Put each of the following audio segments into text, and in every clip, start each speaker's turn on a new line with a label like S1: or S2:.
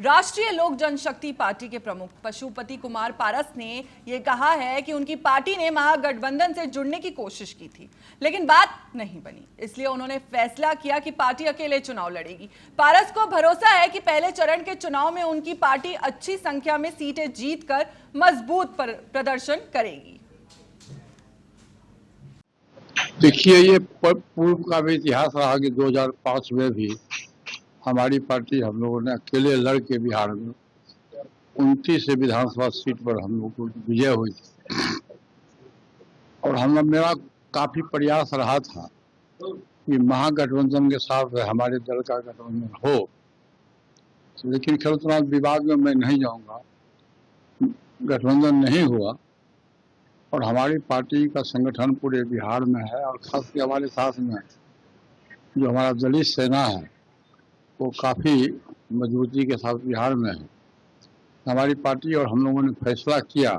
S1: राष्ट्रीय लोक जनशक्ति पार्टी के प्रमुख पशुपति कुमार पारस ने यह कहा है कि उनकी पार्टी ने महागठबंधन से जुड़ने की कोशिश की थी, लेकिन बात नहीं बनी। इसलिए उन्होंने फैसला किया कि पार्टी अकेले चुनाव लड़ेगी। पारस को भरोसा है कि पहले चरण के चुनाव में उनकी पार्टी अच्छी संख्या में सीटें जीतकर मजबूत प्रदर्शन करेगी।
S2: देखिए, ये पूर्व का भी इतिहास रहा कि 2005 में भी हमारी पार्टी हम लोगों ने अकेले लड़ के बिहार में 29 विधानसभा सीट पर हम लोग को विजय हुई थी। और मेरा काफी प्रयास रहा था कि महागठबंधन के साथ हमारे दल का गठबंधन हो, लेकिन खैर विवाद में मैं नहीं जाऊंगा। गठबंधन नहीं हुआ और हमारी पार्टी का संगठन पूरे बिहार में है और खासकर हमारे साथ में जो हमारा दलित सेना है वो काफ़ी मजबूती के साथ बिहार में है। हमारी पार्टी और हम लोगों ने फैसला किया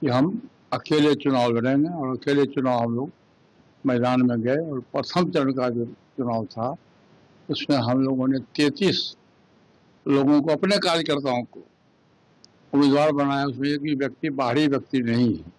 S2: कि हम अकेले चुनाव लड़ेंगे और अकेले चुनाव हम लोग मैदान में गए और प्रथम चरण का जो चुनाव था उसमें हम लोगों ने 33 लोगों को, अपने कार्यकर्ताओं को उम्मीदवार बनाया। उसमें एक भी व्यक्ति बाहरी व्यक्ति नहीं है।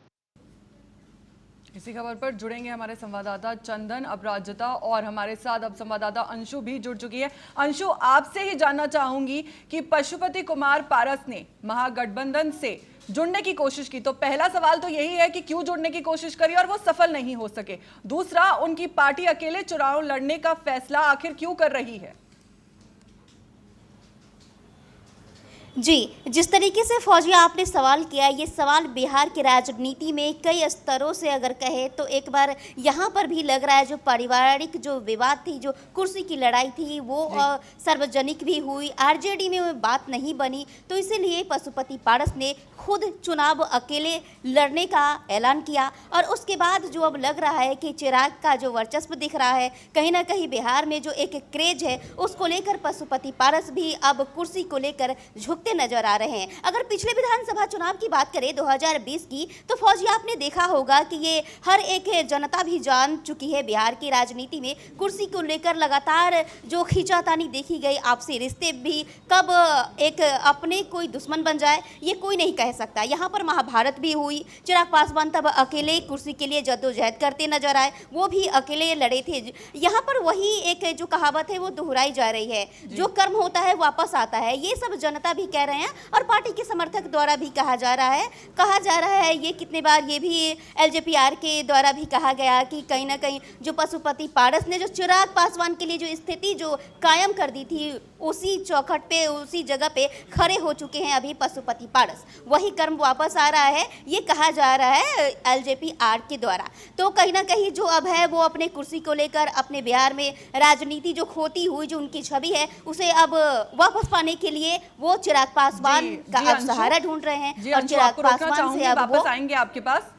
S1: इसी खबर पर जुड़ेंगे हमारे संवाददाता चंदन अपराजिता और हमारे साथ अब संवाददाता अंशु भी जुड़ चुकी है। अंशु, आपसे ही जानना चाहूंगी कि पशुपति कुमार पारस ने महागठबंधन से जुड़ने की कोशिश की, तो पहला सवाल तो यही है कि क्यों जुड़ने की कोशिश करी और वो सफल नहीं हो सके। दूसरा, उनकी पार्टी अकेले चुनाव लड़ने का फैसला आखिर क्यों कर रही है?
S3: जी, जिस तरीके से फौजिया आपने सवाल किया, ये सवाल बिहार की राजनीति में कई स्तरों से अगर कहे तो एक बार यहाँ पर भी लग रहा है जो पारिवारिक जो विवाद थी, जो कुर्सी की लड़ाई थी, वो सार्वजनिक भी हुई, आरजेडी में बात नहीं बनी, तो इसीलिए पशुपति पारस ने खुद चुनाव अकेले लड़ने का ऐलान किया। और उसके बाद जो अब लग रहा है कि चिराग का जो वर्चस्व दिख रहा है, कहीं ना कहीं बिहार में जो एक क्रेज है उसको लेकर पशुपति पारस भी अब कुर्सी को लेकर झुकते नजर आ रहे हैं। अगर पिछले विधानसभा चुनाव की बात करें 2020 की, तो फौजी आपने देखा होगा कि ये हर एक जनता भी जान चुकी है बिहार की राजनीति में कुर्सी को लेकर लगातार जो खींचातानी देखी गई, आपसी रिश्ते भी कब एक अपने कोई दुश्मन बन जाए ये कोई नहीं कह सकता। यहाँ पर महाभारत भी हुई, चिराग पासवान तब अकेले कुर्सी के लिए जद्दोजहद करते नजर आए, वो भी अकेले लड़े थे। यहाँ पर वही एक जो कहावत है वो दोहराई जा रही है, जो कर्म होता है वापस आता है, ये सब जनता भी कह रहे हैं और पार्टी के समर्थक द्वारा भी कहा जा रहा है। ये कितने बार ये भी एलजेपीआर के द्वारा भी कहा गया कि कहीं ना कहीं जो पशुपति पारस ने जो चिराग पासवान के लिए जो स्थिति जो कायम कर दी थी, उसी चौखट पे, उसी जगह पे खड़े हो चुके हैं अभी पशुपति पारस। वही कर्म वापस आ रहा है, ये कहा जा रहा है एलजेपीआर के द्वारा। तो कहीं ना कहीं जो अब है वो अपने कुर्सी को लेकर अपने बिहार में राजनीति जो खोती हुई जो उनकी छवि है उसे अब वापस पाने के लिए वो चिराग पासवान का अब सहारा ढूंढ रहे हैं। और चिराग पासवान से अब वो
S1: आएंगे आपके पास।